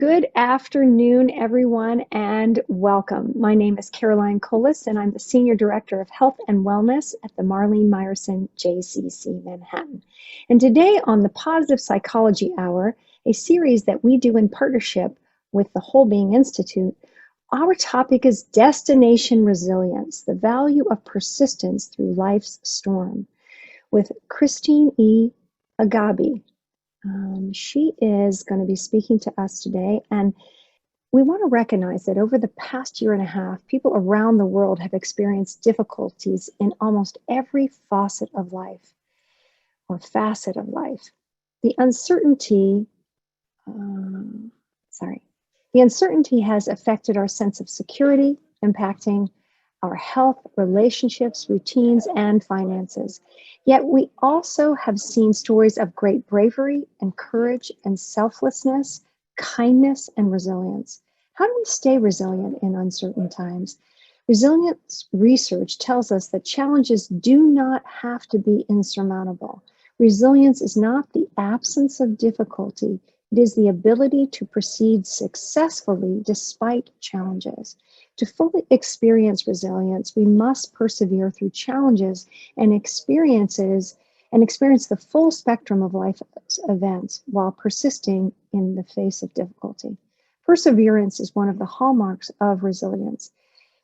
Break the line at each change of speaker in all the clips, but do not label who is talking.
Good afternoon, everyone, and welcome. My name is Caroline Collis, and I'm the Senior Director of Health and Wellness at the Marlene Meyerson JCC Manhattan. And today on the Positive Psychology Hour, a series that we do in partnership with the Whole Being Institute, our topic is Destination Resilience, the value of persistence through life's storm, with Christine E. Agaibi. She is going to be speaking to us today, and we want to recognize that over the past year and a half, people around the world have experienced difficulties in almost every faucet of life or facet of life. The uncertainty, um, sorry, the uncertainty has affected our sense of security, impacting our health, relationships, routines, and finances. Yet we also have seen stories of great bravery and courage and selflessness, kindness, and resilience. How do we stay resilient in uncertain times? Resilience research tells us that challenges do not have to be insurmountable. Resilience is not the absence of difficulty, it is the ability to proceed successfully despite challenges. To fully experience resilience, we must persevere through challenges and experience the full spectrum of life events while persisting in the face of difficulty. Perseverance is one of the hallmarks of resilience.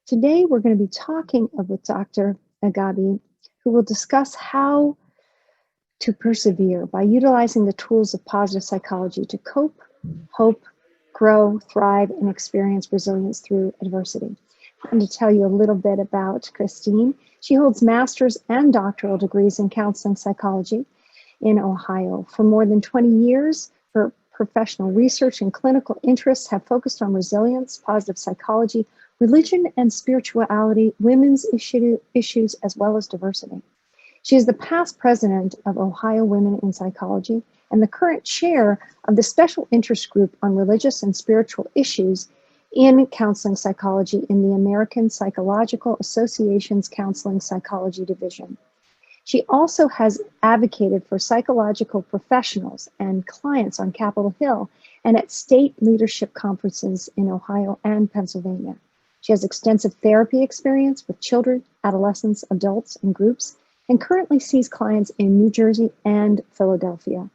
Today, we're going to be talking with Dr. Agaibi, who will discuss how to persevere by utilizing the tools of positive psychology to cope, hope, grow, thrive, and experience resilience through adversity. I'm going to tell you a little bit about Christine. She holds master's and doctoral degrees in counseling psychology in Ohio. For more than 20 years, her professional research and clinical interests have focused on resilience, positive psychology, religion and spirituality, women's issues, as well as diversity. She is the past president of Ohio Women in Psychology and the current chair of the Special Interest Group on Religious and Spiritual Issues in Counseling Psychology in the American Psychological Association's Counseling Psychology Division. She also has advocated for psychological professionals and clients on Capitol Hill and at state leadership conferences in Ohio and Pennsylvania. She has extensive therapy experience with children, adolescents, adults, and groups, and currently sees clients in New Jersey and Philadelphia.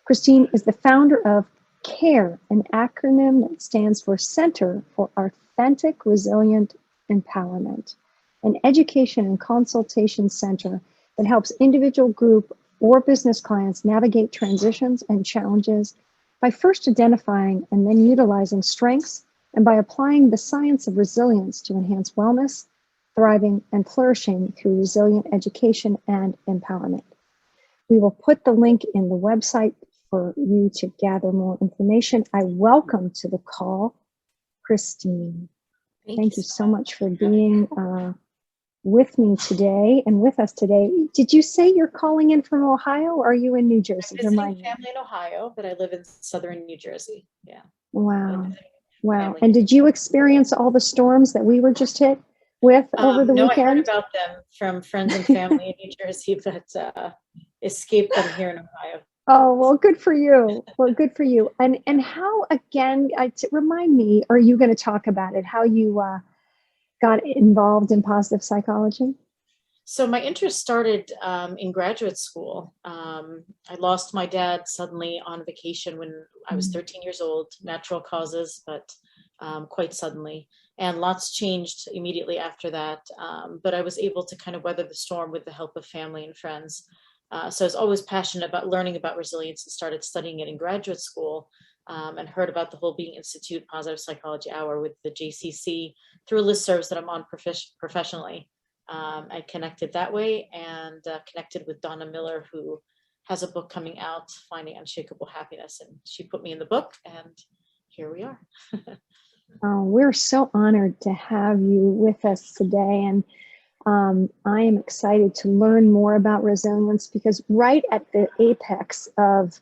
Christine is the founder of CARE, an acronym that stands for Center for Authentic Resilient Empowerment, an education and consultation center that helps individual, group, or business clients navigate transitions and challenges by first identifying and then utilizing strengths and by applying the science of resilience to enhance wellness, thriving, and flourishing through resilient education and empowerment. We will put the link in the website for you to gather more information. I welcome to the call Christine. Thank you so much for being with me today and with us today. Did you say you're calling in from Ohio, or are you in New Jersey?
I'm visiting family in Ohio, but I live in southern New Jersey. Yeah.
Wow. Wow. And did you experience all the storms that we were just hit with over the weekend?
I heard about them from friends and family in New Jersey, but escaped them here in Ohio.
Oh, well, good for you. Well, good for you. And how, again, remind me, are you going to talk about it, how you got involved in positive psychology?
So my interest started in graduate school. I lost my dad suddenly on vacation when I was 13 years old, natural causes, but quite suddenly. And lots changed immediately after that. But I was able to kind of weather the storm with the help of family and friends. So I was always passionate about learning about resilience and started studying it in graduate school and heard about the Whole Being Institute Positive Psychology Hour with the JCC through listservs that I'm on professionally. I connected that way and connected with Donna Miller, who has a book coming out, Finding Unshakable Happiness. And she put me in the book, and here we are.
We're so honored to have you with us today. And I am excited to learn more about resilience, because right at the apex of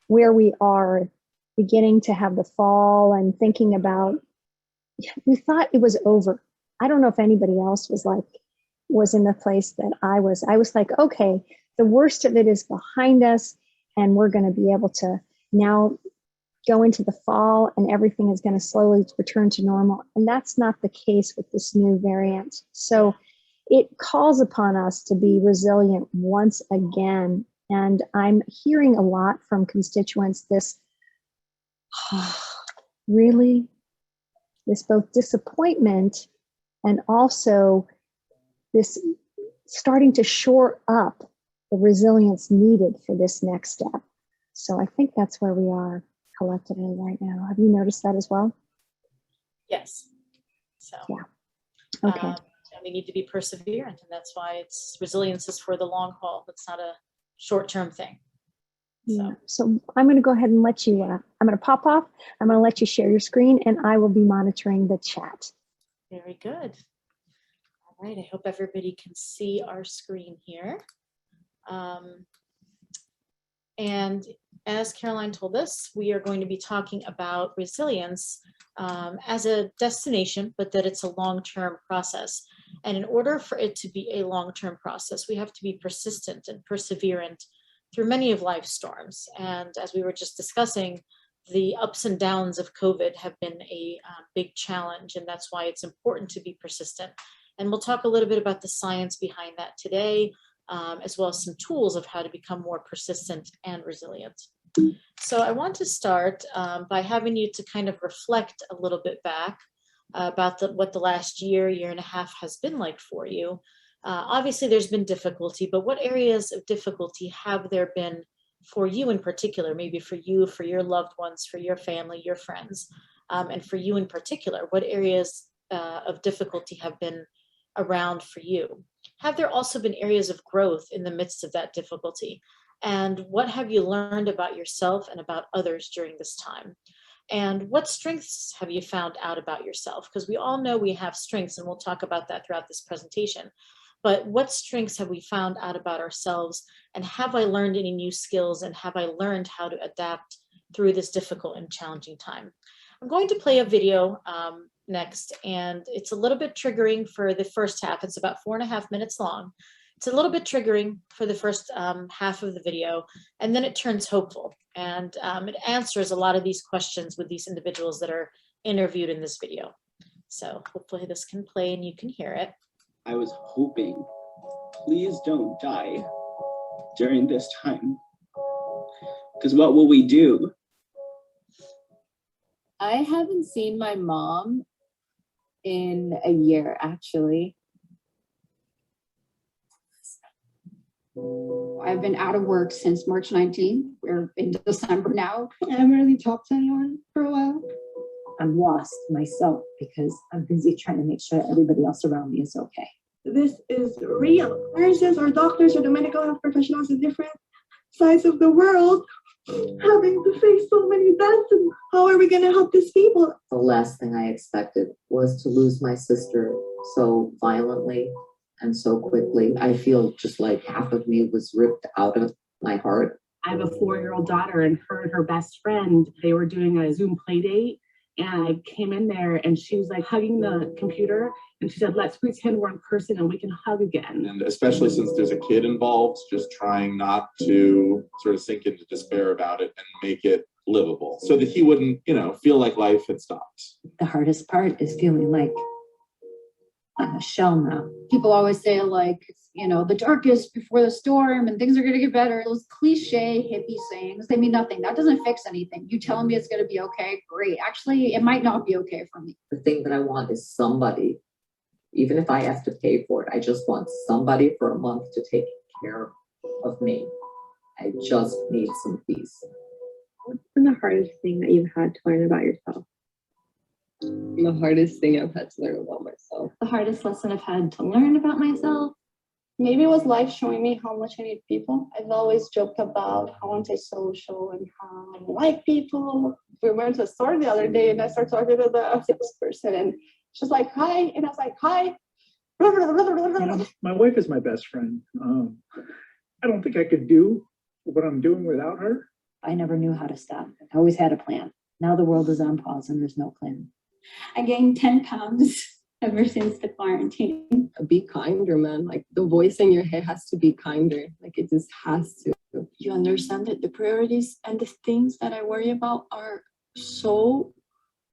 where we are beginning to have the fall and thinking about, we thought it was over. I don't know if anybody else was in the place that I was. I was like, okay, the worst of it is behind us, and we're going to be able to now go into the fall and everything is going to slowly return to normal. And that's not the case with this new variant. So it calls upon us to be resilient once again. And I'm hearing a lot from constituents this, really, this both disappointment and also this starting to shore up the resilience needed for this next step. So I think that's where we are collectively right now. Have you noticed that as well?
Yes. So
yeah. Okay.
And we need to be perseverant, and that's why resilience is for the long haul. It's not a short-term thing.
Yeah. So I'm going to go ahead and let you, I'm going to pop off. I'm going to let you share your screen, and I will be monitoring the chat.
Very good. All right. I hope everybody can see our screen here. And as Caroline told us, we are going to be talking about resilience as a destination, but that it's a long-term process. And in order for it to be a long-term process, we have to be persistent and perseverant through many of life's storms. And as we were just discussing, the ups and downs of COVID have been a big challenge, and that's why it's important to be persistent. And we'll talk a little bit about the science behind that today, as well as some tools of how to become more persistent and resilient. So I want to start by having you to kind of reflect a little bit back about what the last year and a half has been like for you. Obviously, there's been difficulty, but what areas of difficulty have there been for you in particular? Maybe for you, for your loved ones, for your family, your friends, and for you in particular, what areas of difficulty have been around for you? Have there also been areas of growth in the midst of that difficulty? And what have you learned about yourself and about others during this time? And what strengths have you found out about yourself? Because we all know we have strengths, and we'll talk about that throughout this presentation. But what strengths have we found out about ourselves? And have I learned any new skills? And have I learned how to adapt through this difficult and challenging time? I'm going to play a video next, and it's a little bit triggering for the first half. It's about 4.5 minutes long. It's a little bit triggering for the first half of the video, and then it turns hopeful. And it answers a lot of these questions with these individuals that are interviewed in this video. So hopefully this can play and you can hear it.
I was hoping, please don't die during this time. Because what will we do?
I haven't seen my mom in a year, actually.
I've been out of work since March 19th. We're in December now. I haven't really talked to anyone for a while.
I'm lost myself because I'm busy trying to make sure everybody else around me is okay.
This is real. Nurses or doctors or the medical health professionals in different sides of the world having to face so many deaths, and how are we going to help these people?
The last thing I expected was to lose my sister so violently and so quickly. I feel just like half of me was ripped out of my heart.
I have a 4-year-old daughter, and her and her best friend, they were doing a Zoom play date, and I came in there and she was like hugging the computer, and she said, let's pretend we're in person and we can hug again.
And especially since there's a kid involved, just trying not to sort of sink into despair about it and make it livable so that he wouldn't, feel like life had stopped.
The hardest part is feeling like I'm a shell now.
People always say, like, the darkest before the storm and things are going to get better. Those cliche hippie sayings, they mean nothing. That doesn't fix anything. You telling me it's going to be okay? Great. Actually, it might not be okay for me.
The thing that I want is somebody, even if I have to pay for it, I just want somebody for a month to take care of me. I just need some peace.
What's been the hardest thing that you've had to learn about yourself?
The hardest thing I've had to learn about myself.
The hardest lesson I've had to learn about myself.
Maybe it was life showing me how much I need people. I've always joked about how antisocial and how I like people. We went to a store the other day and I started talking to the salesperson and she's like, hi. And I was like, hi.
My wife is my best friend. I don't think I could do what I'm doing without her.
I never knew how to stop. I always had a plan. Now the world is on pause and there's no plan.
I gained 10 pounds ever since the quarantine.
Be kinder, man. Like the voice in your head has to be kinder. Like it just has to.
You understand that the priorities and the things that I worry about are
so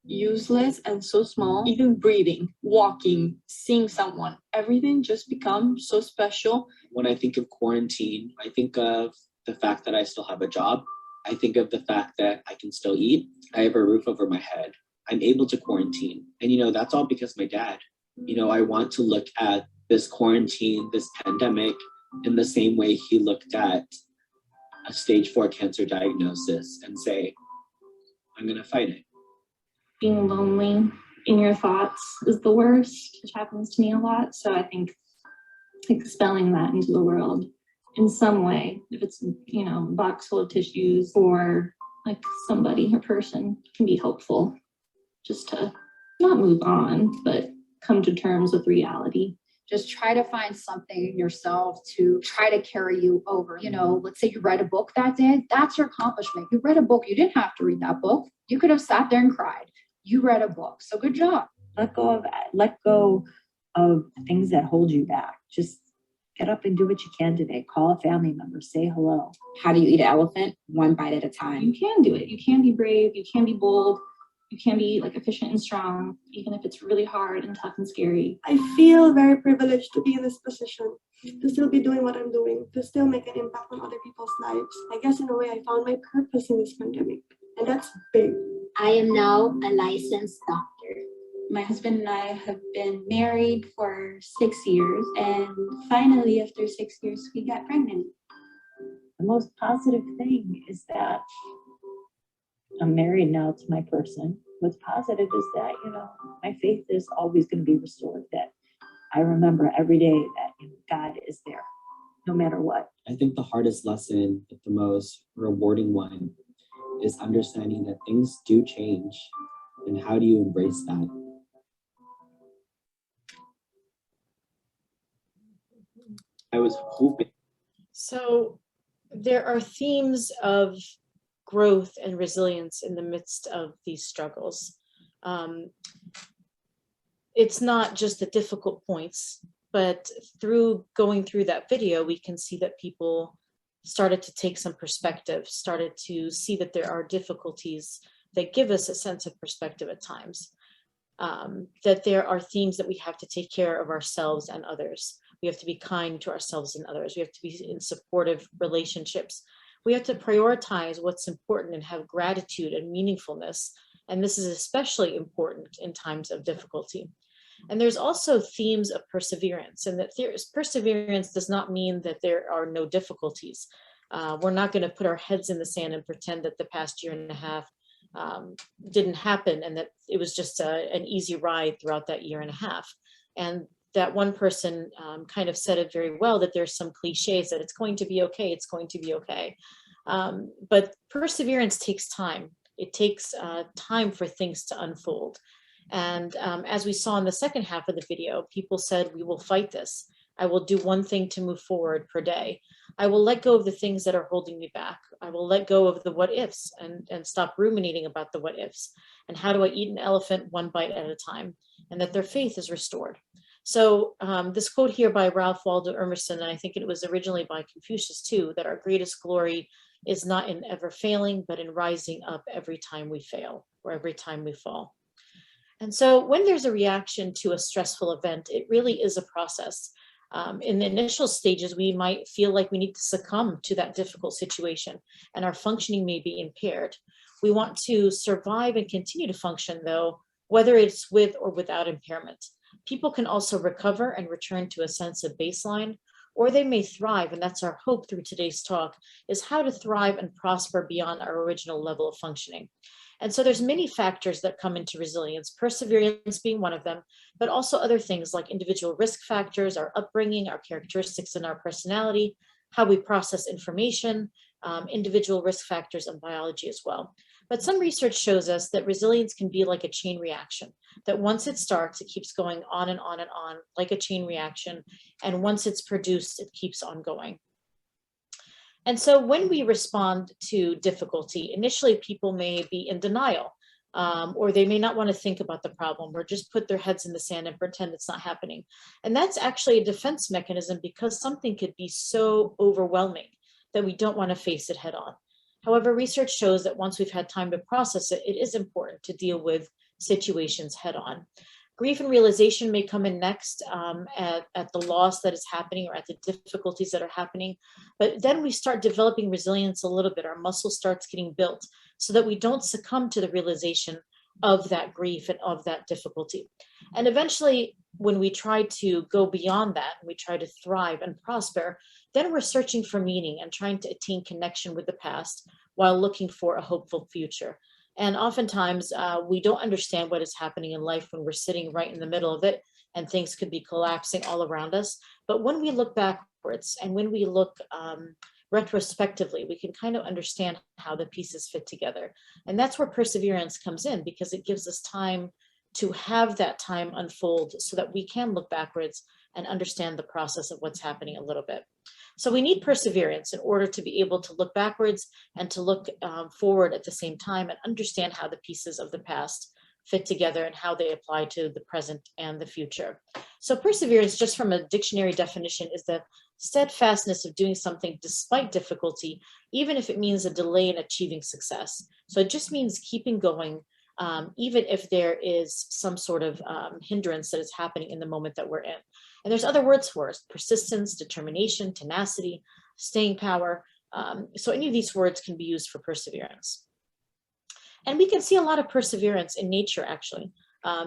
useless and so small. Even breathing, walking, seeing someone, everything just becomes so special.
When I think of quarantine, I think of the fact that I still have a job. I think of the fact that I can still eat. I have a roof over my head. I'm able to quarantine. And, that's all because my dad. I want to look at this quarantine, this pandemic, in the same way he looked at a stage 4 cancer diagnosis and say, I'm going to fight it.
Being lonely in your thoughts is the worst, which happens to me a lot. So I think expelling that into the world in some way, if it's, a box full of tissues or like somebody, a person, can be helpful just to not move on, but come to terms with reality.
Just try to find something in yourself to try to carry you over. Let's say you read a book that day. That's your accomplishment. You read a book. You didn't have to read that book. You could have sat there and cried. You read a book. So good job.
Let go of things that hold you back. Just get up and do what you can today. Call a family member. Say hello.
How do you eat an elephant? One bite at a time.
You can do it. You can be brave. You can be bold. You can be efficient and strong, even if it's really hard and tough and scary.
I feel very privileged to be in this position, to still be doing what I'm doing, to still make an impact on other people's lives. I guess in a way I found my purpose in this pandemic, and that's big.
I am now a licensed doctor. My husband and I have been married for 6 years, and finally, after 6 years, we got pregnant.
The most positive thing is that I'm married now to my person. What's positive is that, my faith is always going to be restored, that I remember every day that God is there, no matter what.
I think the hardest lesson, but the most rewarding one, is understanding that things do change. And how do you embrace that? I was hoping.
So there are themes of growth and resilience in the midst of these struggles. It's not just the difficult points, but through going through that video, we can see that people started to take some perspective, started to see that there are difficulties that give us a sense of perspective at times, that there are themes that we have to take care of ourselves and others. We have to be kind to ourselves and others. We have to be in supportive relationships. We have to prioritize what's important and have gratitude and meaningfulness. And this is especially important in times of difficulty. And there's also themes of perseverance, and that perseverance does not mean that there are no difficulties. We're not going to put our heads in the sand and pretend that the past year and a half didn't happen and that it was just an easy ride throughout that year and a half. And that one person kind of said it very well, that there's some cliches that it's going to be okay, it's going to be okay. But perseverance takes time. It takes time for things to unfold. And as we saw in the second half of the video, people said, we will fight this. I will do one thing to move forward per day. I will let go of the things that are holding me back. I will let go of the what ifs and stop ruminating about the what ifs. And how do I eat an elephant one bite at a time? And that their faith is restored. So this quote here by Ralph Waldo Emerson, and I think it was originally by Confucius too, that our greatest glory is not in ever failing, but in rising up every time we fail or every time we fall. And so when there's a reaction to a stressful event, it really is a process. In the initial stages, we might feel like we need to succumb to that difficult situation and our functioning may be impaired. We want to survive and continue to function though, whether it's with or without impairment. People can also recover and return to a sense of baseline, or they may thrive, and that's our hope through today's talk, is how to thrive and prosper beyond our original level of functioning. And so there's many factors that come into resilience, perseverance being one of them, but also other things like individual risk factors, our upbringing, our characteristics in our personality, how we process information, individual risk factors and biology as well. But some research shows us that resilience can be like a chain reaction, that once it starts, it keeps going on and on and on like a chain reaction. And once it's produced, it keeps on going. And so when we respond to difficulty, initially people may be in denial, or they may not want to think about the problem or just put their heads in the sand and pretend it's not happening. And that's actually a defense mechanism because something could be so overwhelming that we don't want to face it head on. However, research shows that once we've had time to process it, it is important to deal with situations head on. Grief and realization may come in next at the loss that is happening or at the difficulties that are happening. But then we start developing resilience a little bit. Our muscle starts getting built so that we don't succumb to the realization of that grief and of that difficulty. And eventually, when we try to go beyond that, and we try to thrive and prosper, then we're searching for meaning and trying to attain connection with the past while looking for a hopeful future. And oftentimes we don't understand what is happening in life when we're sitting right in the middle of it and things could be collapsing all around us. But when we look backwards and when we look retrospectively, we can kind of understand how the pieces fit together. And that's where perseverance comes in, because it gives us time to have that time unfold so that we can look backwards and understand the process of what's happening a little bit. So we need perseverance in order to be able to look backwards and to look forward at the same time and understand how the pieces of the past fit together and how they apply to the present and the future. So perseverance, just from a dictionary definition, is the steadfastness of doing something despite difficulty, even if it means a delay in achieving success. So it just means keeping going, even if there is some sort of hindrance that is happening in the moment that we're in. And there's other words for us: persistence, determination, tenacity, staying power. So any of these words can be used for perseverance. And we can see a lot of perseverance in nature, actually.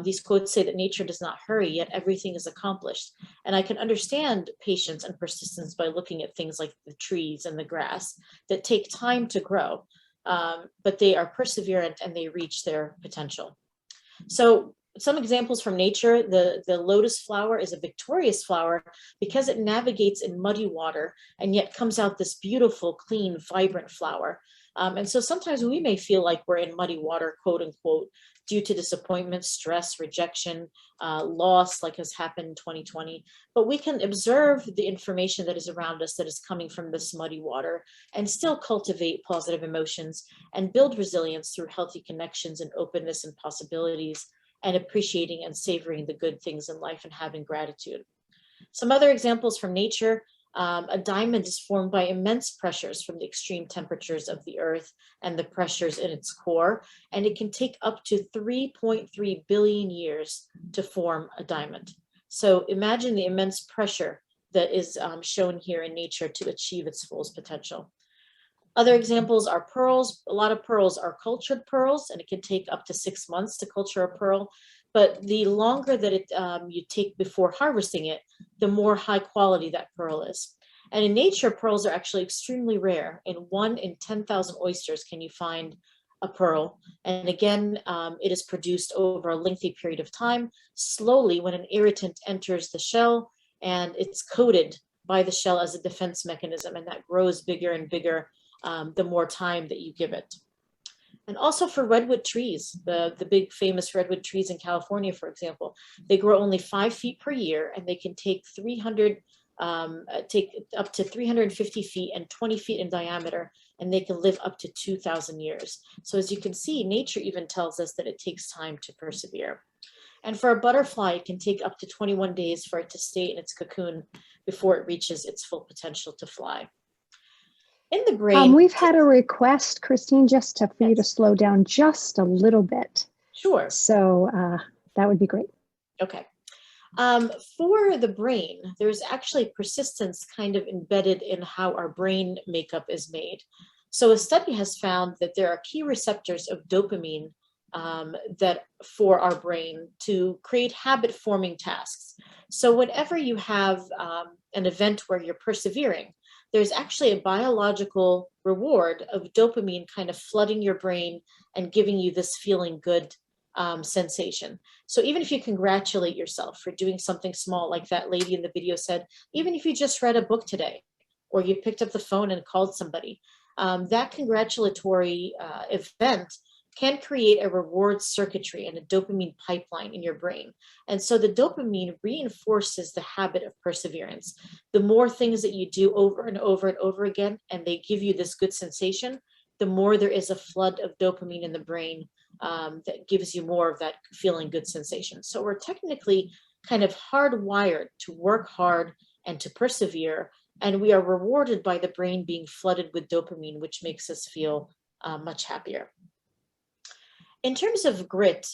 These quotes say that nature does not hurry, yet everything is accomplished. And I can understand patience and persistence by looking at things like the trees and the grass that take time to grow, but they are perseverant and they reach their potential. So some examples from nature: the lotus flower is a victorious flower because it navigates in muddy water and yet comes out this beautiful, clean, vibrant flower. And so sometimes we may feel like we're in muddy water, quote unquote, due to disappointment, stress, rejection, loss, like has happened in 2020. But we can observe the information that is around us that is coming from this muddy water and still cultivate positive emotions and build resilience through healthy connections and openness and possibilities, and appreciating and savoring the good things in life and having gratitude. Some other examples from nature: a diamond is formed by immense pressures from the extreme temperatures of the earth and the pressures in its core, and it can take up to 3.3 billion years to form a diamond. So imagine the immense pressure that is shown here in nature to achieve its fullest potential. Other examples are pearls. A lot of pearls are cultured pearls, and it can take up to 6 months to culture a pearl. But the longer that you take before harvesting it, the more high quality that pearl is. And in nature, pearls are actually extremely rare. In 1 in 10,000 oysters can you find a pearl. And again, it is produced over a lengthy period of time, slowly when an irritant enters the shell, and it's coated by the shell as a defense mechanism, and that grows bigger and bigger the more time that you give it. And also for redwood trees, the big famous redwood trees in California, for example, they grow only 5 feet per year, and they can take up to 350 feet and 20 feet in diameter, and they can live up to 2,000 years. So as you can see, nature even tells us that it takes time to persevere. And for a butterfly, it can take up to 21 days for it to stay in its cocoon before it reaches its full potential to fly. In the brain,
we've had a request, Christine, just for you to slow down just a little bit.
Sure.
So that would be great.
Okay. For the brain, there's actually persistence kind of embedded in how our brain makeup is made. So a study has found that there are key receptors of dopamine that for our brain to create habit-forming tasks. So whenever you have an event where you're persevering, there's actually a biological reward of dopamine kind of flooding your brain and giving you this feeling good sensation. So even if you congratulate yourself for doing something small, like that lady in the video said, even if you just read a book today, or you picked up the phone and called somebody, that congratulatory event can create a reward circuitry and a dopamine pipeline in your brain. And so the dopamine reinforces the habit of perseverance. The more things that you do over and over and over again, and they give you this good sensation, the more there is a flood of dopamine in the brain that gives you more of that feeling good sensation. So we're technically kind of hardwired to work hard and to persevere, and we are rewarded by the brain being flooded with dopamine, which makes us feel much happier. In terms of grit,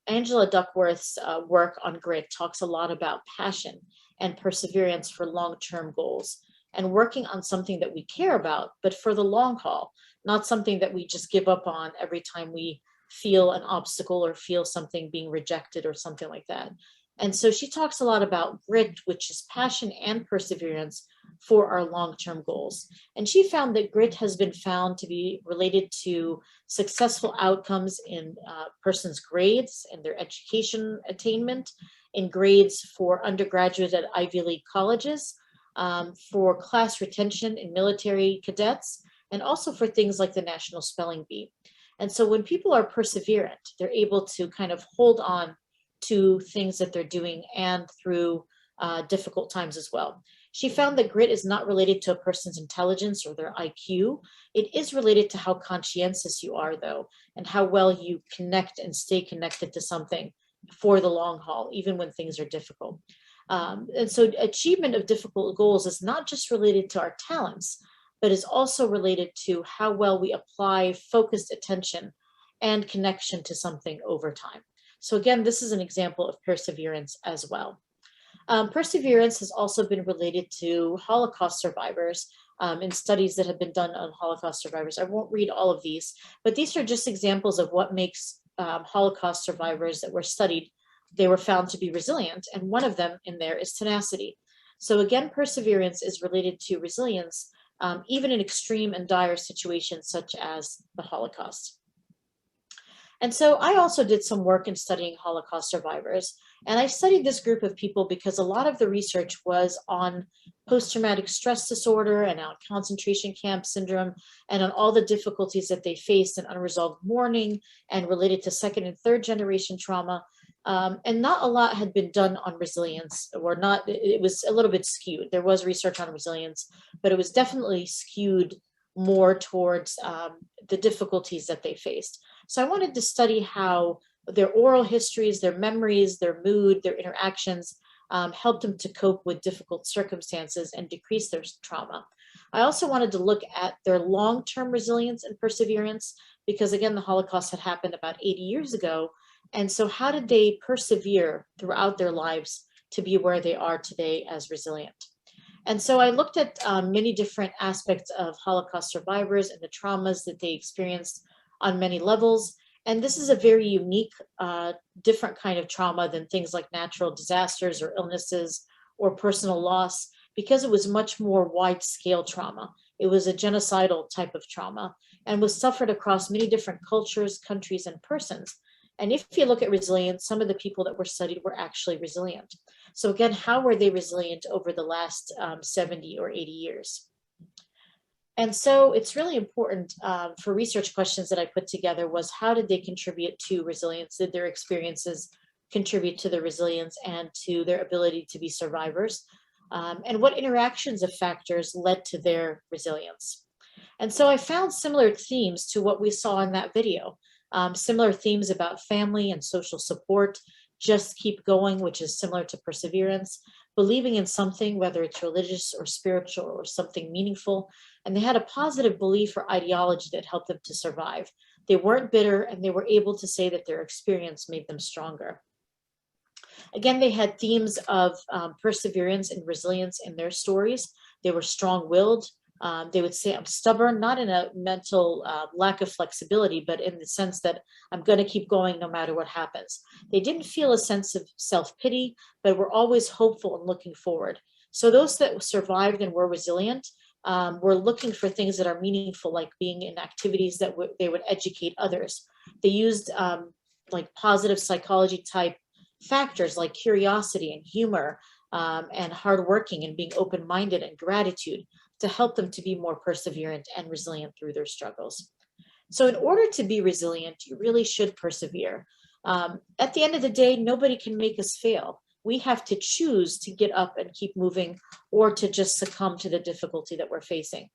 Angela Duckworth's work on grit talks a lot about passion and perseverance for long-term goals and working on something that we care about, but for the long haul, not something that we just give up on every time we feel an obstacle or feel something being rejected or something like that. And so she talks a lot about grit, which is passion and perseverance for our long-term goals. And she found that grit has been found to be related to successful outcomes in persons' grades and their education attainment, in grades for undergraduate at Ivy League colleges, for class retention in military cadets, and also for things like the National Spelling Bee. And so when people are perseverant, they're able to kind of hold on to things that they're doing and through difficult times as well. She found that grit is not related to a person's intelligence or their IQ. It is related to how conscientious you are, though, and how well you connect and stay connected to something for the long haul, even when things are difficult. And so achievement of difficult goals is not just related to our talents, but is also related to how well we apply focused attention and connection to something over time. So again, this is an example of perseverance as well. Perseverance has also been related to Holocaust survivors in studies that have been done on Holocaust survivors. I won't read all of these, but these are just examples of what makes Holocaust survivors that were studied, they were found to be resilient, and one of them in there is tenacity. So again, perseverance is related to resilience, even in extreme and dire situations such as the Holocaust. And so I also did some work in studying Holocaust survivors. And I studied this group of people because a lot of the research was on post-traumatic stress disorder and on concentration camp syndrome and on all the difficulties that they faced in unresolved mourning and related to second and third generation trauma. And not a lot had been done on resilience, or not, it was a little bit skewed. There was research on resilience, but it was definitely skewed more towards the difficulties that they faced. So I wanted to study how their oral histories, their memories, their mood, their interactions helped them to cope with difficult circumstances and decrease their trauma. I also wanted to look at their long-term resilience and perseverance, because again, the Holocaust had happened about 80 years ago. And so how did they persevere throughout their lives to be where they are today as resilient? And so I looked at many different aspects of Holocaust survivors and the traumas that they experienced on many levels. And this is a very unique, different kind of trauma than things like natural disasters or illnesses or personal loss, because it was much more wide-scale trauma. It was a genocidal type of trauma and was suffered across many different cultures, countries, and persons. And if you look at resilience, some of the people that were studied were actually resilient. So again, how were they resilient over the last 70 or 80 years? And so it's really important for research questions that I put together was, how did they contribute to resilience? Did their experiences contribute to the resilience and to their ability to be survivors? And what interactions of factors led to their resilience? And so I found similar themes to what we saw in that video. Similar themes about family and social support, just keep going, which is similar to perseverance, believing in something, whether it's religious or spiritual or something meaningful. And they had a positive belief or ideology that helped them to survive. They weren't bitter, and they were able to say that their experience made them stronger. Again, they had themes of perseverance and resilience in their stories. They were strong-willed. They would say, I'm stubborn, not in a mental lack of flexibility, but in the sense that I'm going to keep going no matter what happens. They didn't feel a sense of self-pity, but were always hopeful and looking forward. So those that survived and were resilient were looking for things that are meaningful, like being in activities that they would educate others. They used like positive psychology type factors like curiosity and humor and hardworking and being open-minded and gratitude to help them to be more perseverant and resilient through their struggles. So in order to be resilient, you really should persevere. At the end of the day, nobody can make us fail. We have to choose to get up and keep moving, or to just succumb to the difficulty that we're facing.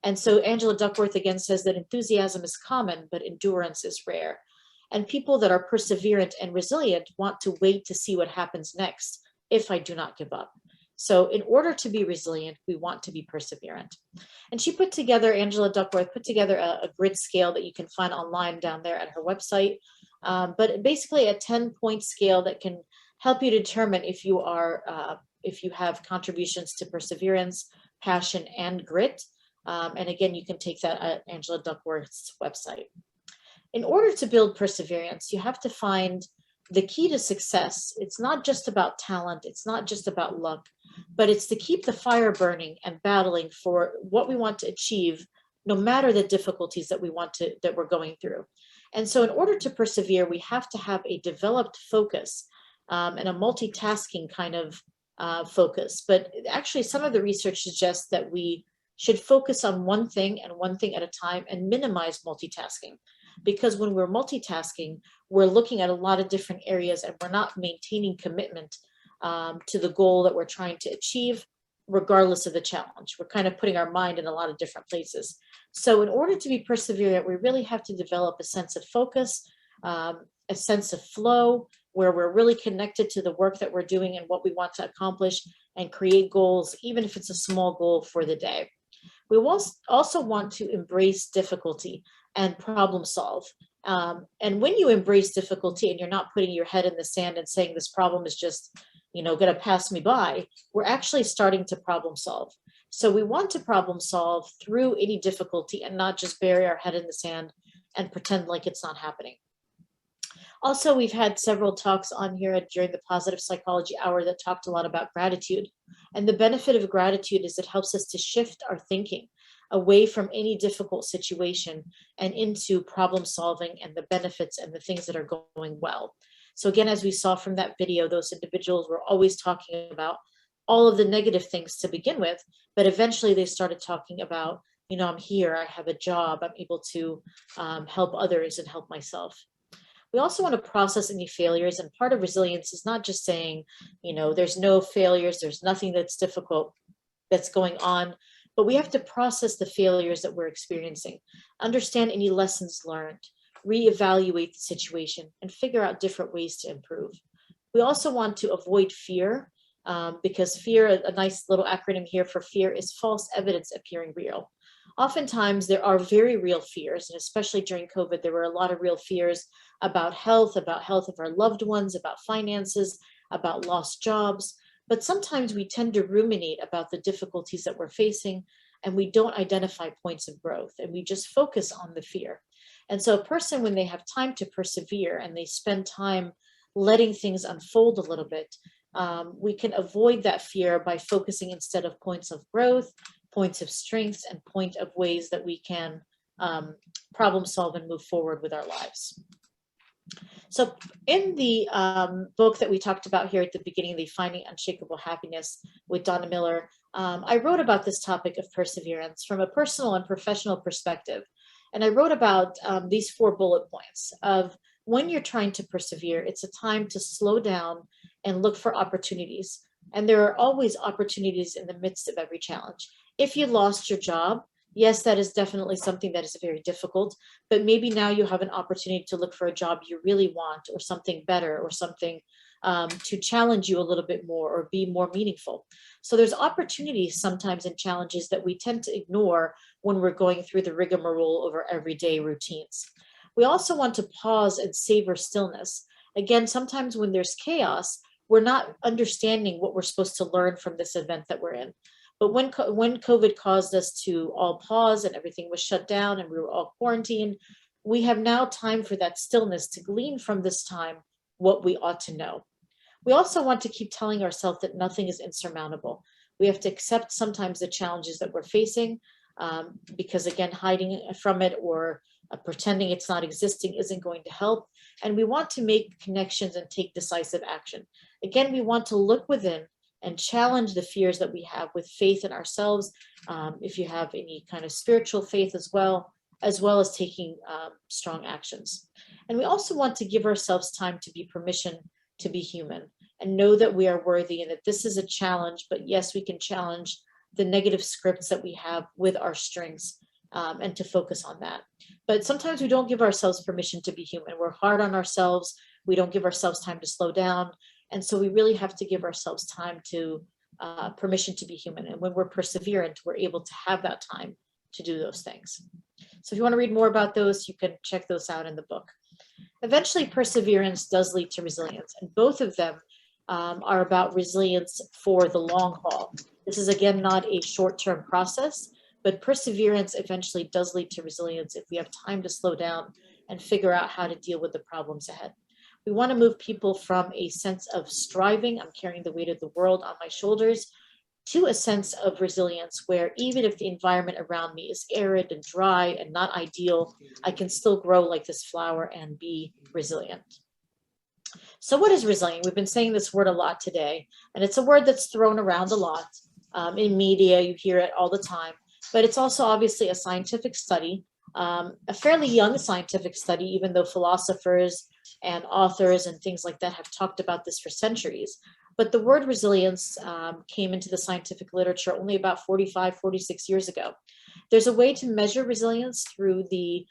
And so Angela Duckworth again says that enthusiasm is common, but endurance is rare. And people that are perseverant and resilient want to wait to see what happens next if I do not give up. So in order to be resilient, we want to be perseverant. And she put together, Angela Duckworth put together a grid scale that you can find online down there at her website. But basically a 10-point scale that can help you determine if you have contributions to perseverance, passion, and grit. And again, you can take that at Angela Duckworth's website. In order to build perseverance, you have to find the key to success. It's not just about talent, it's not just about luck, but it's to keep the fire burning and battling for what we want to achieve, no matter the difficulties that we're going through. And so in order to persevere, we have to have a developed focus and a multitasking kind of focus. But actually, some of the research suggests that we should focus on one thing and one thing at a time and minimize multitasking. Because when we're multitasking, we're looking at a lot of different areas and we're not maintaining commitment to the goal that we're trying to achieve, regardless of the challenge. We're kind of putting our mind in a lot of different places. So in order to be perseverant, we really have to develop a sense of focus, a sense of flow, where we're really connected to the work that we're doing and what we want to accomplish, and create goals, even if it's a small goal for the day. We also want to embrace difficulty and problem solve. And when you embrace difficulty and you're not putting your head in the sand and saying this problem is just, going to pass me by, we're actually starting to problem solve. So we want to problem solve through any difficulty and not just bury our head in the sand and pretend like it's not happening. Also, we've had several talks on here during the Positive Psychology Hour that talked a lot about gratitude. And the benefit of gratitude is it helps us to shift our thinking away from any difficult situation and into problem solving and the benefits and the things that are going well. So again, as we saw from that video, those individuals were always talking about all of the negative things to begin with, but eventually they started talking about, I'm here, I have a job, I'm able to help others and help myself. We also want to process any failures, and part of resilience is not just saying, there's no failures, there's nothing that's difficult that's going on, but we have to process the failures that we're experiencing, understand any lessons learned, reevaluate the situation, and figure out different ways to improve. We also want to avoid fear, because fear, a nice little acronym here for fear, is false evidence appearing real. Oftentimes there are very real fears, and especially during COVID, there were a lot of real fears about health of our loved ones, about finances, about lost jobs. But sometimes we tend to ruminate about the difficulties that we're facing, and we don't identify points of growth, and we just focus on the fear. And so a person, when they have time to persevere and they spend time letting things unfold a little bit, we can avoid that fear by focusing instead of points of growth, points of strengths, and point of ways that we can problem solve and move forward with our lives. So in the book that we talked about here at the beginning, the Finding Unshakable Happiness with Donna Miller, I wrote about this topic of perseverance from a personal and professional perspective. And I wrote about these 4 bullet points of when you're trying to persevere, it's a time to slow down and look for opportunities. And there are always opportunities in the midst of every challenge. If you lost your job, yes, that is definitely something that is very difficult, but maybe now you have an opportunity to look for a job you really want, or something better, or something to challenge you a little bit more or be more meaningful. So there's opportunities sometimes in challenges that we tend to ignore when we're going through the rigmarole of our everyday routines. We also want to pause and savor stillness. Again, sometimes when there's chaos, we're not understanding what we're supposed to learn from this event that we're in. But when COVID caused us to all pause and everything was shut down and we were all quarantined, we have now time for that stillness to glean from this time what we ought to know. We also want to keep telling ourselves that nothing is insurmountable. We have to accept sometimes the challenges that we're facing, because again, hiding from it or pretending it's not existing isn't going to help. And we want to make connections and take decisive action. Again, we want to look within and challenge the fears that we have with faith in ourselves. If you have any kind of spiritual faith as well as taking strong actions. And we also want to give ourselves time to be permission to be human and know that we are worthy and that this is a challenge, but yes, we can challenge the negative scripts that we have with our strengths and to focus on that. But sometimes we don't give ourselves permission to be human. We're hard on ourselves. We don't give ourselves time to slow down. And so we really have to give ourselves time to permission to be human. And when we're perseverant, we're able to have that time to do those things. So if you want to read more about those, you can check those out in the book. Eventually, perseverance does lead to resilience, and both of them are about resilience for the long haul. This is, again, not a short-term process, but perseverance eventually does lead to resilience if we have time to slow down and figure out how to deal with the problems ahead. We want to move people from a sense of striving, I'm carrying the weight of the world on my shoulders, to a sense of resilience where even if the environment around me is arid and dry and not ideal, I can still grow like this flower and be resilient. So what is resilient? We've been saying this word a lot today, and it's a word that's thrown around a lot. In media, you hear it all the time, but it's also obviously a scientific study, a fairly young scientific study, even though philosophers and authors and things like that have talked about this for centuries. But the word resilience came into the scientific literature only about 45, 46 years ago. There's a way to measure resilience through the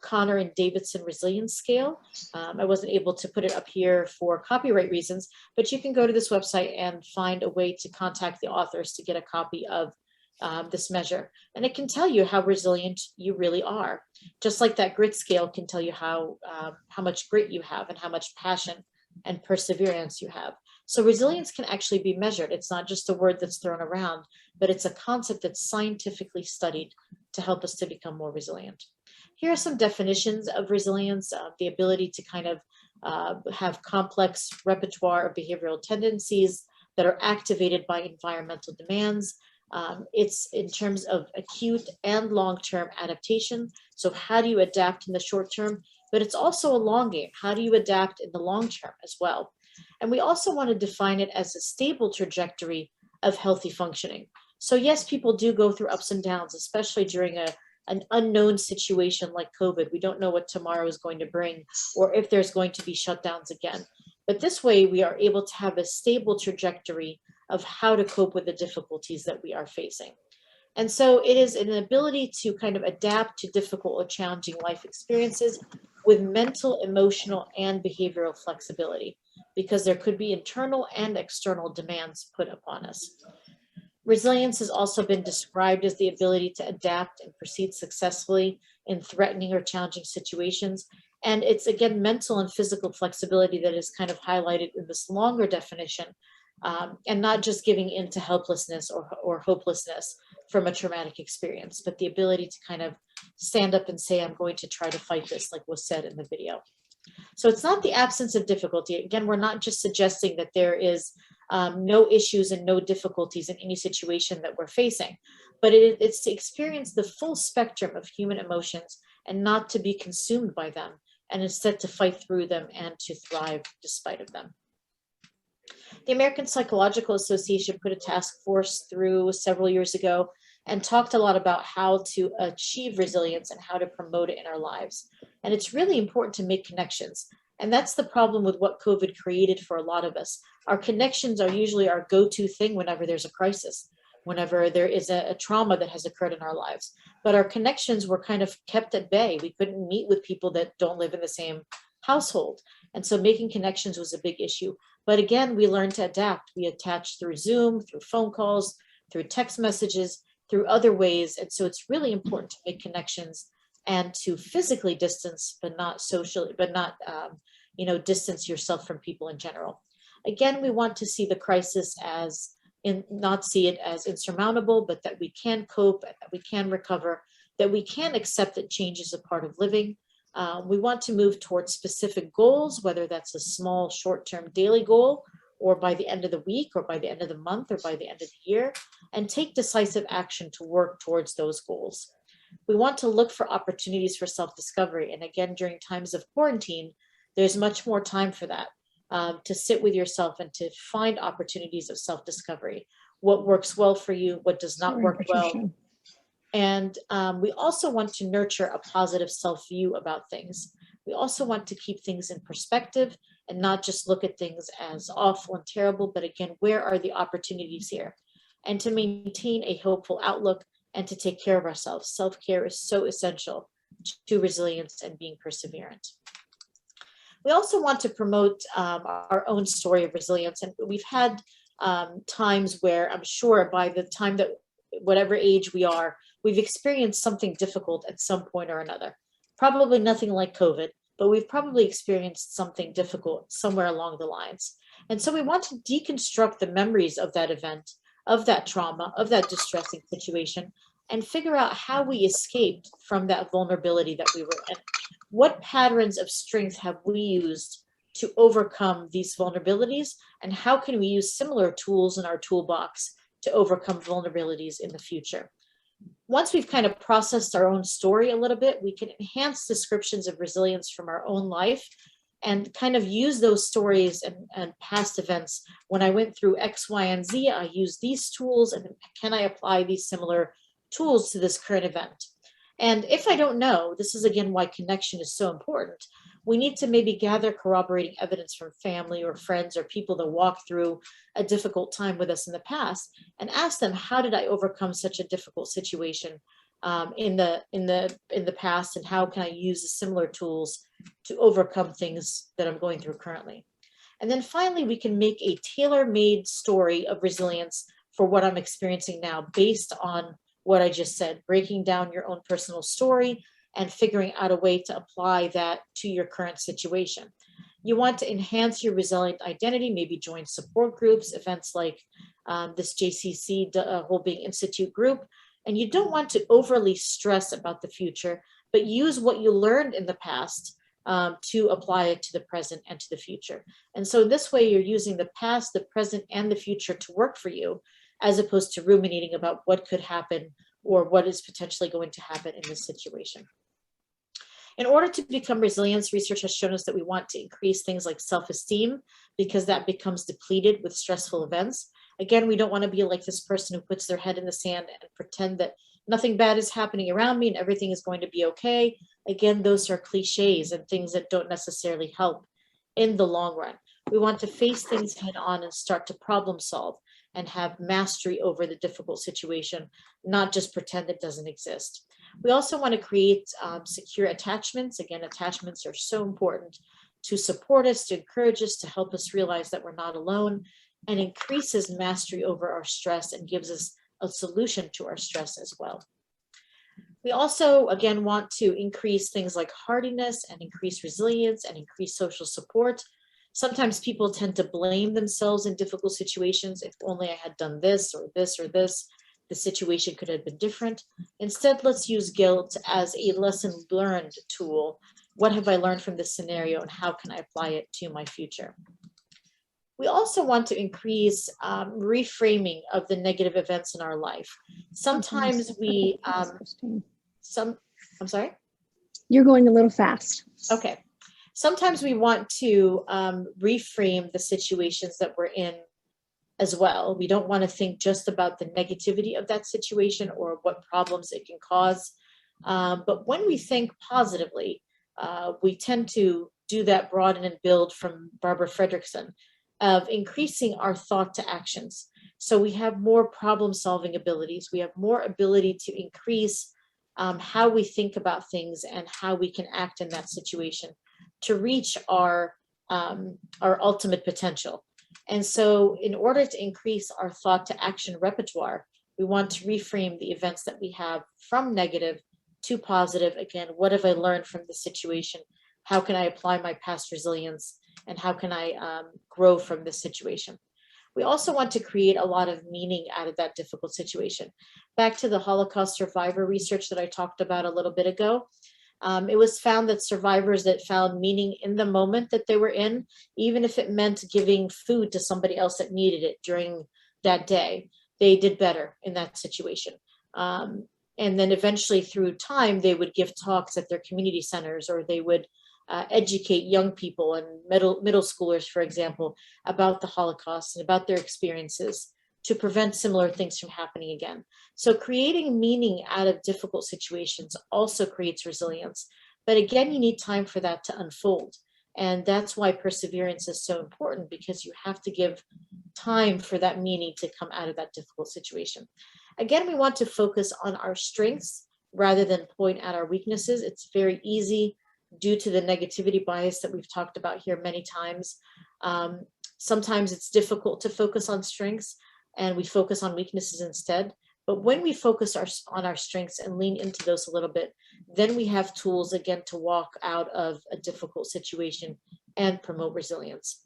Connor and Davidson resilience scale. I wasn't able to put it up here for copyright reasons, but you can go to this website and find a way to contact the authors to get a copy of this measure. And it can tell you how resilient you really are. Just like that grit scale can tell you how much grit you have and how much passion and perseverance you have. So resilience can actually be measured. It's not just a word that's thrown around, but it's a concept that's scientifically studied to help us to become more resilient. Here are some definitions of resilience: the ability to kind of have complex repertoire of behavioral tendencies that are activated by environmental demands. It's in terms of acute and long-term adaptation. So how do you adapt in the short term? But it's also a long game. How do you adapt in the long term as well? And we also want to define it as a stable trajectory of healthy functioning. So yes, people do go through ups and downs, especially during an unknown situation like COVID. We don't know what tomorrow is going to bring or if there's going to be shutdowns again. But this way we are able to have a stable trajectory of how to cope with the difficulties that we are facing. And so it is an ability to kind of adapt to difficult or challenging life experiences with mental, emotional, and behavioral flexibility, because there could be internal and external demands put upon us. Resilience has also been described as the ability to adapt and proceed successfully in threatening or challenging situations. And it's, again, mental and physical flexibility that is kind of highlighted in this longer definition, and not just giving in to helplessness or hopelessness from a traumatic experience, but the ability to kind of stand up and say, I'm going to try to fight this, like was said in the video. So it's not the absence of difficulty. Again, we're not just suggesting that there is no issues and no difficulties in any situation that we're facing, but it's to experience the full spectrum of human emotions and not to be consumed by them, and instead to fight through them and to thrive despite of them. The American Psychological Association put a task force through several years ago and talked a lot about how to achieve resilience and how to promote it in our lives. And it's really important to make connections. And that's the problem with what COVID created for a lot of us. Our connections are usually our go-to thing whenever there's a crisis, whenever there is a trauma that has occurred in our lives. But our connections were kind of kept at bay. We couldn't meet with people that don't live in the same household. And so making connections was a big issue. But again, we learned to adapt. We attached through Zoom, through phone calls, through text messages, through other ways. And so it's really important to make connections and to physically distance, but not socially, but not, distance yourself from people in general. Again, we want to see the crisis not see it as insurmountable, but that we can cope, that we can recover, that we can accept that change is a part of living. We want to move towards specific goals, whether that's a small short-term daily goal, or by the end of the week, or by the end of the month, or by the end of the year, and take decisive action to work towards those goals. We want to look for opportunities for self-discovery. And again, during times of quarantine, there's much more time for that, to sit with yourself and to find opportunities of self-discovery. What works well for you, what does not work well. And we also want to nurture a positive self-view about things. We also want to keep things in perspective and not just look at things as awful and terrible, but again, where are the opportunities here? And to maintain a hopeful outlook and to take care of ourselves. Self-care is so essential to resilience and being perseverant. We also want to promote our own story of resilience. And we've had times where I'm sure by the time that whatever age we are, we've experienced something difficult at some point or another. Probably nothing like COVID, but we've probably experienced something difficult somewhere along the lines. And so we want to deconstruct the memories of that event, of that trauma, of that distressing situation, and figure out how we escaped from that vulnerability that we were in. What patterns of strength have we used to overcome these vulnerabilities, and how can we use similar tools in our toolbox to overcome vulnerabilities in the future? Once we've kind of processed our own story a little bit, we can enhance descriptions of resilience from our own life and kind of use those stories and past events. When I went through X, Y, and Z, I used these tools, and can I apply these similar tools to this current event? And if I don't know, this is again why connection is so important. We need to maybe gather corroborating evidence from family or friends or people that walked through a difficult time with us in the past and ask them, how did I overcome such a difficult situation in the past, and how can I use the similar tools to overcome things that I'm going through currently? And then finally, we can make a tailor-made story of resilience for what I'm experiencing now based on what I just said, breaking down your own personal story and figuring out a way to apply that to your current situation. You want to enhance your resilient identity, maybe join support groups, events like this JCC Whole Being Institute group. And you don't want to overly stress about the future, but use what you learned in the past to apply it to the present and to the future. And so this way you're using the past, the present, and the future to work for you, as opposed to ruminating about what could happen or what is potentially going to happen in this situation. In order to become resilient, research has shown us that we want to increase things like self-esteem, because that becomes depleted with stressful events. Again, we don't want to be like this person who puts their head in the sand and pretend that nothing bad is happening around me and everything is going to be okay. Again, those are cliches and things that don't necessarily help in the long run. We want to face things head on and start to problem solve and have mastery over the difficult situation, not just pretend it doesn't exist. We also want to create secure attachments. Again, attachments are so important to support us, to encourage us, to help us realize that we're not alone, and increases mastery over our stress and gives us a solution to our stress as well. We also, again, want to increase things like hardiness and increase resilience and increase social support. Sometimes people tend to blame themselves in difficult situations. If only I had done this or this or this, the situation could have been different. Instead, let's use guilt as a lesson learned tool. What have I learned from this scenario, and how can I apply it to my future? We also want to increase reframing of the negative events in our life. Sometimes we, I'm sorry?
You're going a little fast.
Okay. Sometimes we want to reframe the situations that we're in as well. We don't want to think just about the negativity of that situation or what problems it can cause. But when we think positively, we tend to do that broaden and build from Barbara Fredrickson of increasing our thought to actions. So we have more problem solving abilities. We have more ability to increase how we think about things and how we can act in that situation to reach our ultimate potential. And so in order to increase our thought to action repertoire, we want to reframe the events that we have from negative to positive. Again, what have I learned from the situation? How can I apply my past resilience? And how can I grow from this situation? We also want to create a lot of meaning out of that difficult situation. Back to the Holocaust survivor research that I talked about a little bit ago. It was found that survivors that found meaning in the moment that they were in, even if it meant giving food to somebody else that needed it during that day, they did better in that situation. And then eventually through time, they would give talks at their community centers, or they would educate young people and middle schoolers, for example, about the Holocaust and about their experiences to prevent similar things from happening again. So creating meaning out of difficult situations also creates resilience. But again, you need time for that to unfold. And that's why perseverance is so important, because you have to give time for that meaning to come out of that difficult situation. Again, we want to focus on our strengths rather than point at our weaknesses. It's very easy due to the negativity bias that we've talked about here many times, Sometimes it's difficult to focus on strengths and we focus on weaknesses instead. But when we focus on our strengths and lean into those a little bit, then we have tools again to walk out of a difficult situation and promote resilience.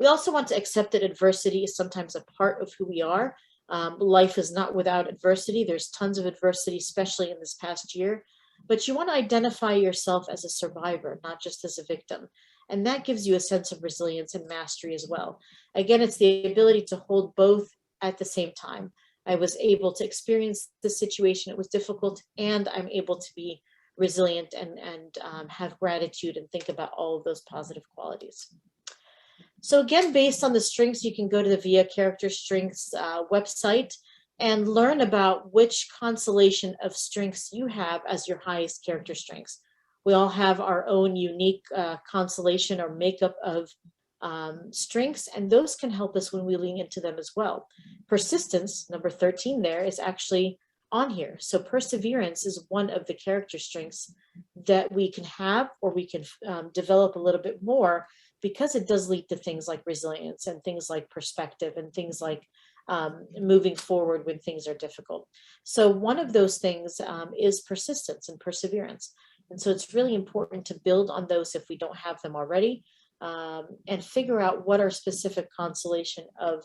We also want to accept that adversity is sometimes a part of who we are. Life is not without adversity. There's tons of adversity, especially in this past year. But you want to identify yourself as a survivor, not just as a victim. And that gives you a sense of resilience and mastery as well. Again, it's the ability to hold both at the same time. I was able to experience the situation. It was difficult, and I'm able to be resilient and have gratitude and think about all of those positive qualities. So again, based on the strengths, you can go to the VIA Character Strengths website and learn about which constellation of strengths you have as your highest character strengths. We all have our own unique constellation or makeup of strengths, and those can help us when we lean into them as well. Persistence, number 13 there, is actually on here. So perseverance is one of the character strengths that we can have, or we can develop a little bit more, because it does lead to things like resilience and things like perspective and things like moving forward when things are difficult. So one of those things is persistence and perseverance. And so it's really important to build on those if we don't have them already, and figure out what our specific constellation of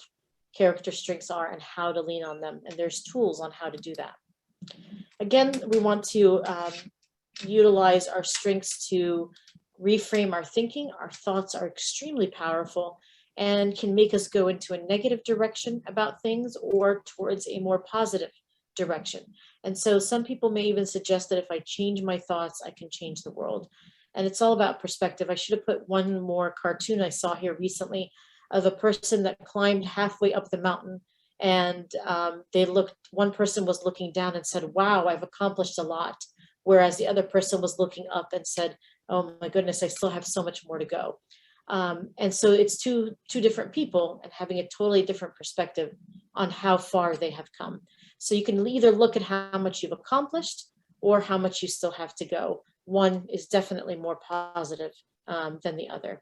character strengths are and how to lean on them. And there's tools on how to do that. Again, we want to utilize our strengths to reframe our thinking. Our thoughts are extremely powerful and can make us go into a negative direction about things or towards a more positive direction. And so some people may even suggest that if I change my thoughts, I can change the world. And it's all about perspective. I should have put one more cartoon I saw here recently of a person that climbed halfway up the mountain, and one person was looking down and said, wow, I've accomplished a lot. Whereas the other person was looking up and said, oh my goodness, I still have so much more to go. And so it's two different people and having a totally different perspective on how far they have come. So you can either look at how much you've accomplished or how much you still have to go. One is definitely more positive than the other.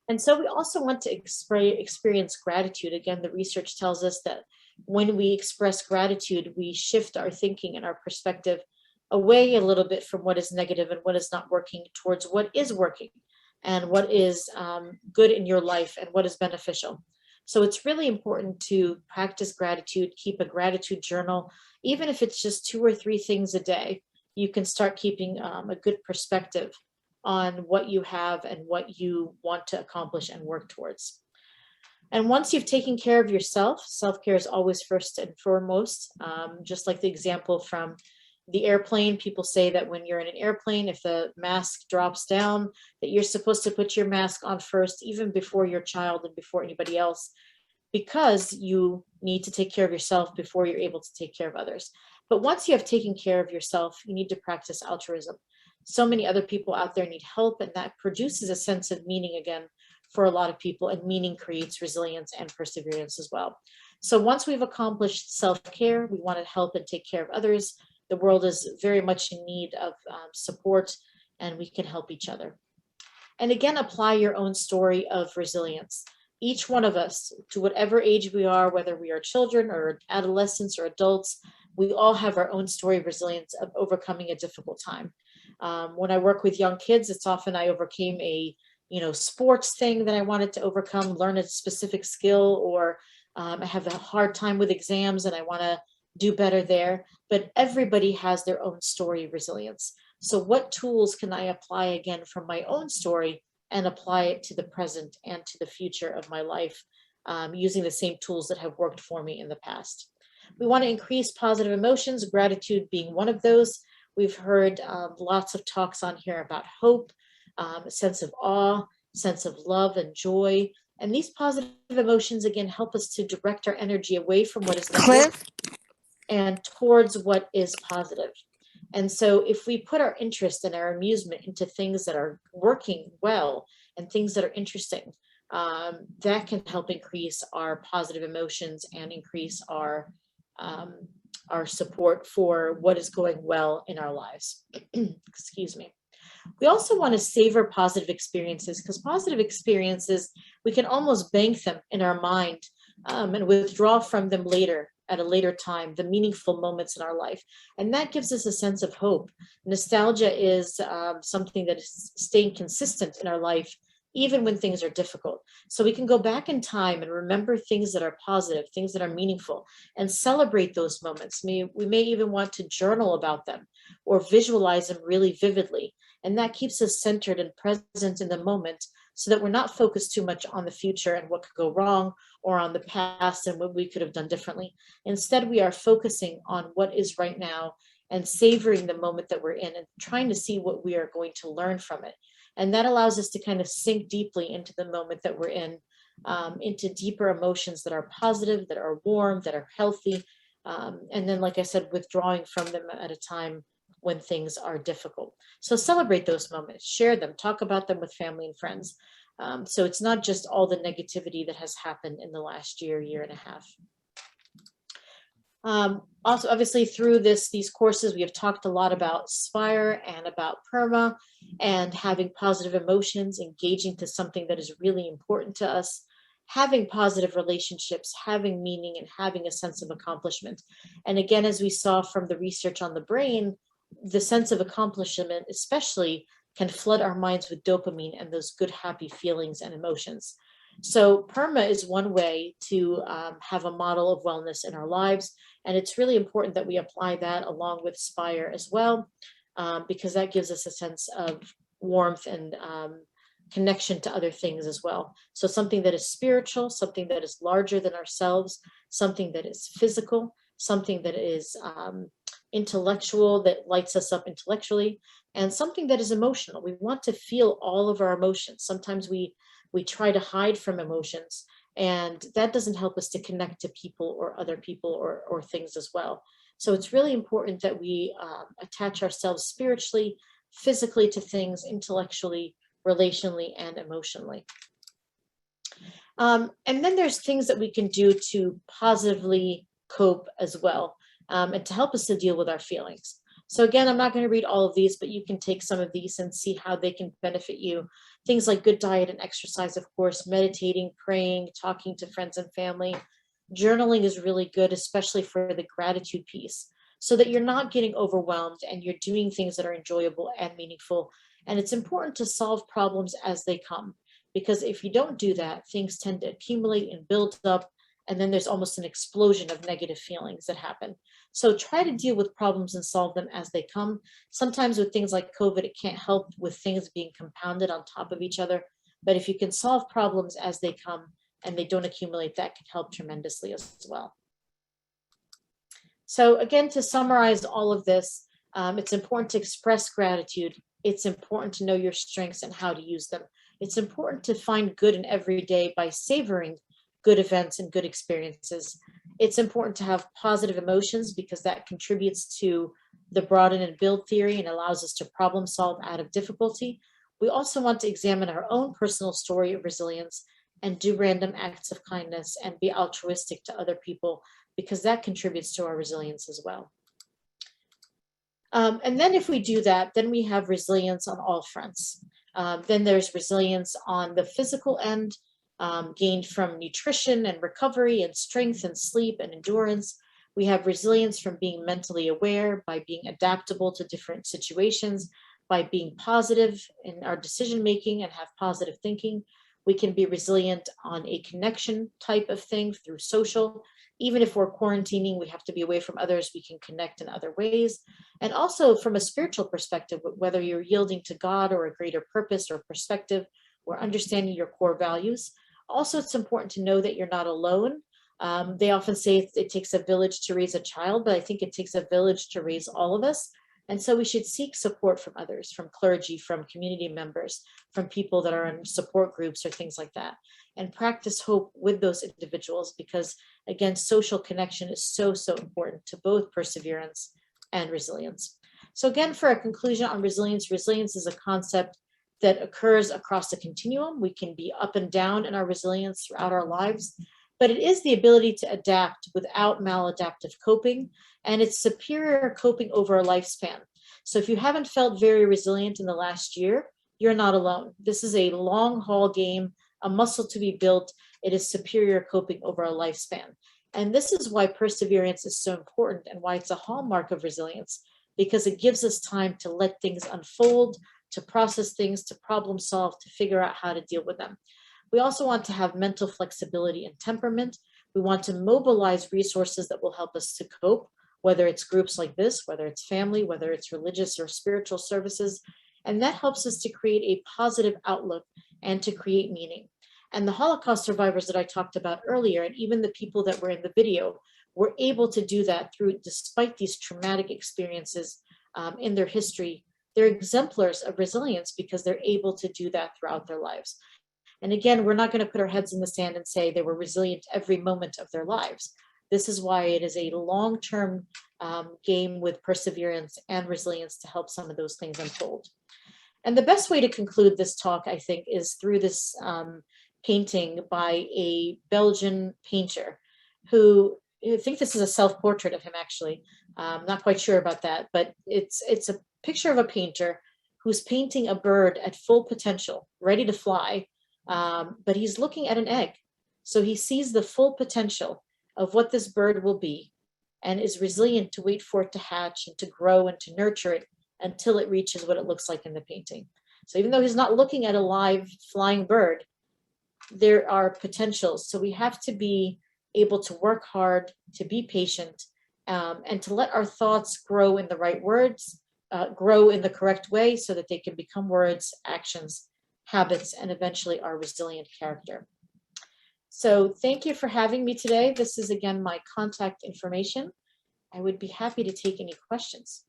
And so we also want to experience gratitude. Again, the research tells us that when we express gratitude, we shift our thinking and our perspective away a little bit from what is negative and what is not working towards what is working and what is good in your life and what is beneficial. So it's really important to practice gratitude, keep a gratitude journal, even if it's just 2 or 3 things a day. You can start keeping a good perspective on what you have and what you want to accomplish and work towards. And once you've taken care of yourself, self-care is always first and foremost. Just like the example from the airplane, people say that when you're in an airplane, if the mask drops down, that you're supposed to put your mask on first, even before your child and before anybody else, because you need to take care of yourself before you're able to take care of others. But once you have taken care of yourself, you need to practice altruism. So many other people out there need help, and that produces a sense of meaning again for a lot of people, and meaning creates resilience and perseverance as well. So once we've accomplished self-care, we want to help and take care of others. The world is very much in need of support, and we can help each other. And again, apply your own story of resilience. Each one of us, to whatever age we are, whether we are children or adolescents or adults, we all have our own story of resilience of overcoming a difficult time. When I work with young kids, it's often I overcame a sports thing that I wanted to overcome, learn a specific skill, or I have a hard time with exams and I want to do better there. But everybody has their own story of resilience. So what tools can I apply again from my own story and apply it to the present and to the future of my life, using the same tools that have worked for me in the past? We want to increase positive emotions, gratitude being one of those. We've heard lots of talks on here about hope, a sense of awe, sense of love and joy. And these positive emotions, again, help us to direct our energy away from what is negative and towards what is positive. And so if we put our interest and our amusement into things that are working well and things that are interesting, that can help increase our positive emotions and increase our support for what is going well in our lives. Excuse me. We also want to savor positive experiences, because positive experiences, we can almost bank them in our mind and withdraw from them later, at a later time, the meaningful moments in our life. And that gives us a sense of hope. Nostalgia is something that is staying consistent in our life, even when things are difficult. So we can go back in time and remember things that are positive, things that are meaningful, and celebrate those moments. We may even want to journal about them or visualize them really vividly. And that keeps us centered and present in the moment, so that we're not focused too much on the future and what could go wrong, or on the past and what we could have done differently. Instead, we are focusing on what is right now and savoring the moment that we're in and trying to see what we are going to learn from it. And that allows us to kind of sink deeply into the moment that we're in, into deeper emotions that are positive, that are warm, that are healthy. And then, like I said, withdrawing from them at a time when things are difficult. So celebrate those moments, share them, talk about them with family and friends. So it's not just all the negativity that has happened in the last year, year and a half. Also, obviously, through these courses, we have talked a lot about SPIRE and about PERMA and having positive emotions, engaging to something that is really important to us, having positive relationships, having meaning, and having a sense of accomplishment. And again, as we saw from the research on the brain, the sense of accomplishment especially can flood our minds with dopamine and those good, happy feelings and emotions. So PERMA is one way to have a model of wellness in our lives. And it's really important that we apply that along with SPIRE as well, because that gives us a sense of warmth and connection to other things as well. So something that is spiritual, something that is larger than ourselves, something that is physical, something that is intellectual, that lights us up intellectually, and something that is emotional. We want to feel all of our emotions. Sometimes we try to hide from emotions, and that doesn't help us to connect to people or other people or things as well. So it's really important that we attach ourselves spiritually, physically to things, intellectually, relationally, and emotionally. And then there's things that we can do to positively cope as well, and to help us to deal with our feelings. So again, I'm not going to read all of these, but you can take some of these and see how they can benefit you. Things like good diet and exercise, of course, meditating, praying, talking to friends and family. Journaling is really good, especially for the gratitude piece, so that you're not getting overwhelmed and you're doing things that are enjoyable and meaningful. And it's important to solve problems as they come, because if you don't do that, things tend to accumulate and build up, and then there's almost an explosion of negative feelings that happen. So try to deal with problems and solve them as they come. Sometimes with things like COVID, it can't help with things being compounded on top of each other. But if you can solve problems as they come and they don't accumulate, that can help tremendously as well. So again, to summarize all of this, it's important to express gratitude. It's important to know your strengths and how to use them. It's important to find good in every day by savoring good events and good experiences. It's important to have positive emotions, because that contributes to the broaden and build theory and allows us to problem solve out of difficulty. We also want to examine our own personal story of resilience and do random acts of kindness and be altruistic to other people, because that contributes to our resilience as well. And then if we do that, then we have resilience on all fronts. Then there's resilience on the physical end, gained from nutrition and recovery and strength and sleep and endurance. We have resilience from being mentally aware, by being adaptable to different situations, by being positive in our decision making and have positive thinking. We can be resilient on a connection type of thing through social. Even if we're quarantining, we have to be away from others, we can connect in other ways. And also from a spiritual perspective, whether you're yielding to God or a greater purpose or perspective, or understanding your core values. Also, it's important to know that you're not alone. They often say it takes a village to raise a child, but I think it takes a village to raise all of us. And so we should seek support from others, from clergy, from community members, from people that are in support groups or things like that, and practice hope with those individuals, because again, social connection is so, so important to both perseverance and resilience. So again, for a conclusion on resilience, resilience is a concept that occurs across a continuum. We can be up and down in our resilience throughout our lives, but it is the ability to adapt without maladaptive coping, and it's superior coping over a lifespan. So if you haven't felt very resilient in the last year, you're not alone. This is a long haul game, a muscle to be built. It is superior coping over a lifespan. And this is why perseverance is so important and why it's a hallmark of resilience, because it gives us time to let things unfold, to process things, to problem solve, to figure out how to deal with them. We also want to have mental flexibility and temperament. We want to mobilize resources that will help us to cope, whether it's groups like this, whether it's family, whether it's religious or spiritual services. And that helps us to create a positive outlook and to create meaning. And the Holocaust survivors that I talked about earlier, and even the people that were in the video, were able to do that despite these traumatic experiences in their history. They're exemplars of resilience because they're able to do that throughout their lives. And again, we're not going to put our heads in the sand and say they were resilient every moment of their lives. This is why it is a long-term game with perseverance and resilience to help some of those things unfold. And the best way to conclude this talk, I think, is through this painting by a Belgian painter who, I think this is a self-portrait of him, actually. I'm not quite sure about that, but it's a picture of a painter who's painting a bird at full potential, ready to fly, but he's looking at an egg. So he sees the full potential of what this bird will be and is resilient to wait for it to hatch and to grow and to nurture it until it reaches what it looks like in the painting. So even though he's not looking at a live flying bird, there are potentials. So we have to be able to work hard, to be patient, and to let our thoughts grow in the right words, grow in the correct way so that they can become words, actions, habits, and eventually our resilient character. So thank you for having me today. This is again my contact information. I would be happy to take any questions.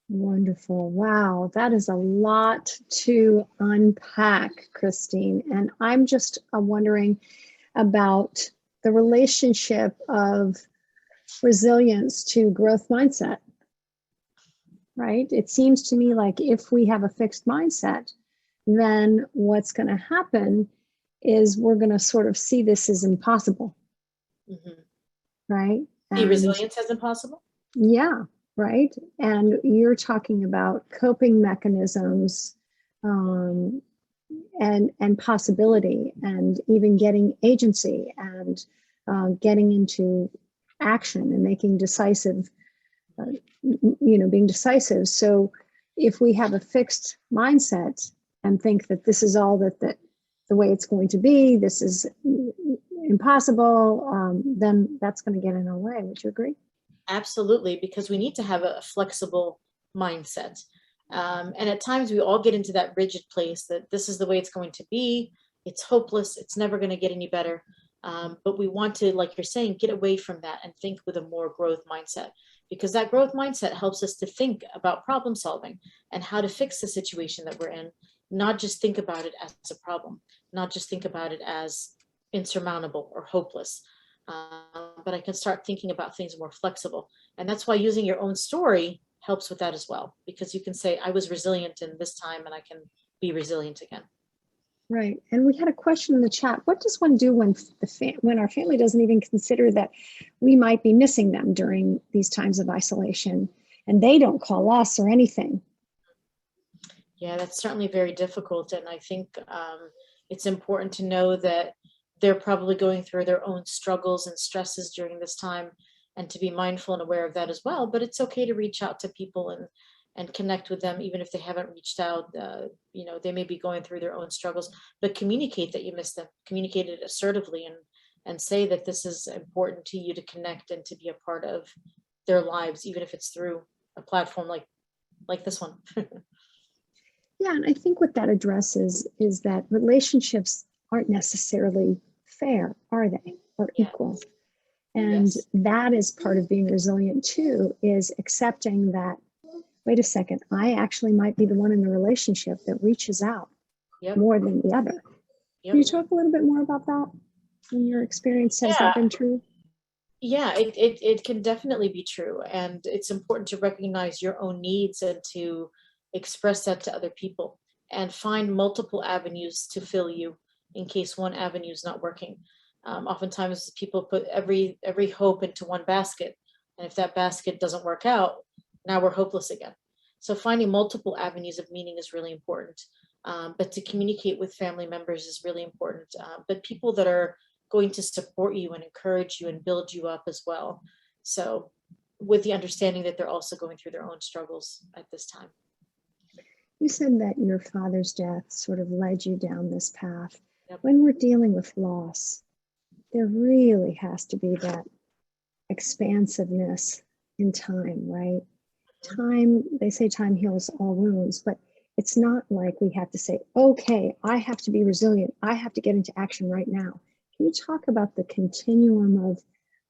Wonderful. Wow, that is a lot to unpack, Christine. And I'm just wondering about the relationship of resilience to growth mindset, right? It seems to me like if we have a fixed mindset, then what's going to happen is we're going to sort of see this as impossible, right?
See resilience as impossible?
Yeah. Right. And you're talking about coping mechanisms and possibility and even getting agency and getting into action and making decisive, being decisive. So if we have a fixed mindset and think that this is all that the way it's going to be, this is impossible, then that's going to get in our way. Would you agree?
Absolutely, because we need to have a flexible mindset. And at times we all get into that rigid place that this is the way it's going to be. It's hopeless. It's never going to get any better. But we want to, like you're saying, get away from that and think with a more growth mindset, because that growth mindset helps us to think about problem solving and how to fix the situation that we're in, not just think about it as a problem, not just think about it as insurmountable or hopeless. But I can start thinking about things more flexible. And that's why using your own story helps with that as well, because you can say, I was resilient in this time and I can be resilient again.
Right. And we had a question in the chat. What does one do when our family doesn't even consider that we might be missing them during these times of isolation and they don't call us or anything?
Yeah, that's certainly very difficult. And I think it's important to know that they're probably going through their own struggles and stresses during this time, and to be mindful and aware of that as well. But it's okay to reach out to people and connect with them, even if they haven't reached out. They may be going through their own struggles, but communicate that you miss them, communicate it assertively, and say that this is important to you to connect and to be a part of their lives, even if it's through a platform like this one.
Yeah, and I think what that addresses is that relationships aren't necessarily fair, are they, or equal? And that is part of being resilient too, is accepting that, wait a second, I actually might be the one in the relationship that reaches out more than the other. Can you talk a little bit more about that? In your experience, has that been true?
Yeah, it can definitely be true. And it's important to recognize your own needs and to express that to other people and find multiple avenues to fill you in case one avenue is not working. Oftentimes people put every hope into one basket. And if that basket doesn't work out, Now we're hopeless again. So finding multiple avenues of meaning is really important. But to communicate with family members is really important. But people that are going to support you and encourage you and build you up as well. So with the understanding that they're also going through their own struggles at this time.
You said that your father's death sort of led you down this path. Yep. When we're dealing with loss, there really has to be that expansiveness in time, right? Time, they say time heals all wounds, but it's not like we have to say, okay, I have to be resilient. I have to get into action right now. Can you talk about the continuum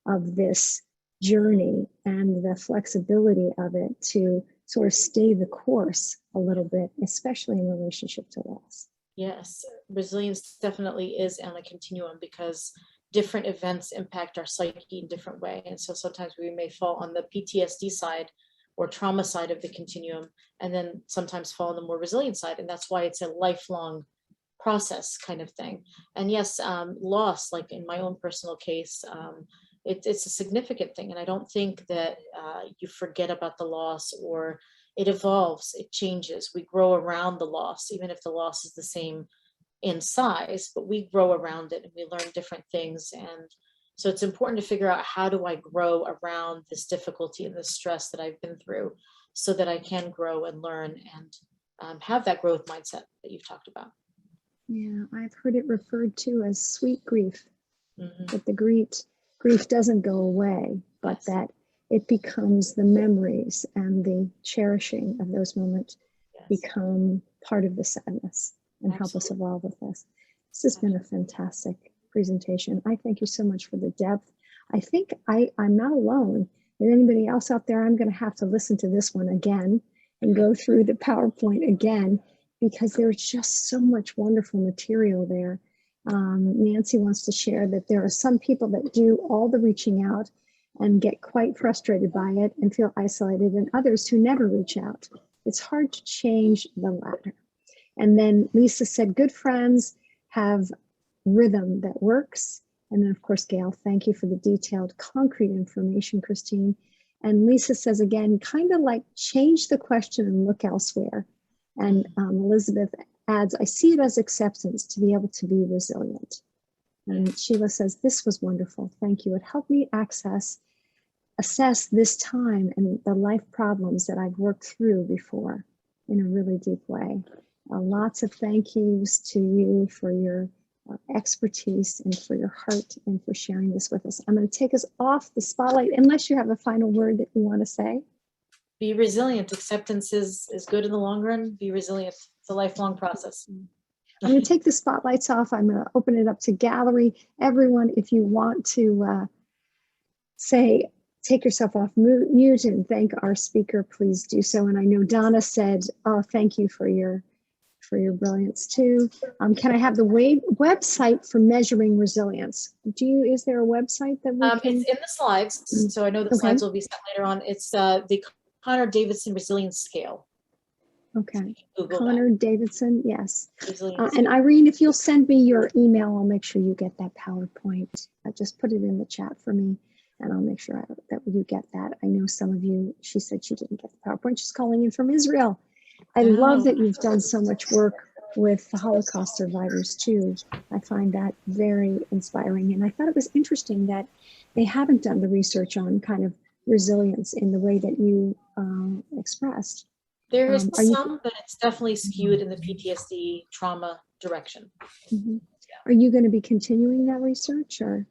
of this journey and the flexibility of it to sort of stay the course a little bit, especially in relationship to loss?
Yes, resilience definitely is on a continuum because different events impact our psyche in different way. And so sometimes we may fall on the PTSD side or trauma side of the continuum, and then sometimes fall on the more resilient side. And that's why it's a lifelong process kind of thing. And yes, loss, like in my own personal case, it's a significant thing. And I don't think that you forget about the loss, or it evolves, it changes. We grow around the loss, even if the loss is the same in size, but we grow around it and we learn different things. And so it's important to figure out, how do I grow around this difficulty and this stress that I've been through so that I can grow and learn and have that growth mindset that you've talked about.
Yeah, I've heard it referred to as sweet grief, that the grief doesn't go away, but that it becomes the memories and the cherishing of those moments become part of the sadness and help us evolve with this. This has been a fantastic presentation. I thank you so much for the depth. I think I'm not alone. Is anybody else out there? I'm going to have to listen to this one again and go through the PowerPoint again, because there's just so much wonderful material there. Nancy wants to share that there are some people that do all the reaching out and get quite frustrated by it and feel isolated, and others who never reach out. It's hard to change the latter. And then Lisa said, good friends have rhythm that works. And then of course, Gail, thank you for the detailed, concrete information, Christine. And Lisa says again, kind of like change the question and look elsewhere. And Elizabeth adds, I see it as acceptance to be able to be resilient. And Sheila says, this was wonderful. Thank you. It helped me assess this time and the life problems that I've worked through before in a really deep way. Lots of thank yous to you for your expertise and for your heart and for sharing this with us. I'm going to take us off the spotlight, unless you have a final word that you want to say.
Be resilient. Acceptance is good in the long run. Be resilient. It's a lifelong process.
I'm going to take the spotlights off. I'm going to open it up to gallery. Everyone, if you want to take yourself off mute and thank our speaker, please do so. And I know Donna said, oh, thank you for your brilliance too. Can I have the website for measuring resilience? Is there a website that we can?
It's in the slides. So I know the slides will be set later on. It's the Connor Davidson Resilience Scale.
Okay. Connor Davidson, yes. And Irene, if you'll send me your email, I'll make sure you get that PowerPoint. Just put it in the chat for me, and I'll make sure that you get that. I know some of you, she said she didn't get the PowerPoint. She's calling in from Israel. I love that you've done so much work with the Holocaust survivors too. I find that very inspiring. And I thought it was interesting that they haven't done the research on kind of resilience in the way that you expressed.
There is some, but it's definitely skewed in the PTSD trauma direction.
Are you going to be continuing that research, or?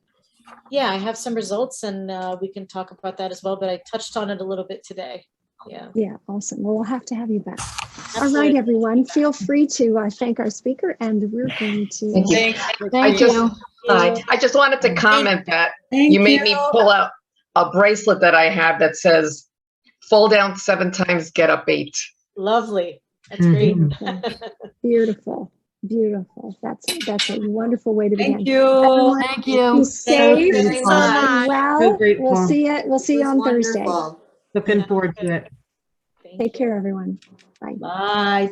Yeah, I have some results, and we can talk about that as well, but I touched on it a little bit today. Yeah,
awesome. Well, we'll have to have you back. Absolutely. All right, everyone, feel free to thank our speaker, and we're going to
thank you. I just wanted to comment that you made me pull out a bracelet that I have that says fall down 7 times, get up 8.
Lovely. That's great.
Beautiful. That's a wonderful way to begin.
Thank you.
Everyone,
thank you.
Be safe.
Thank you so much.
Well, we'll see you on Thursday.
Looking forward to it.
Take care, everyone. Bye.
Bye.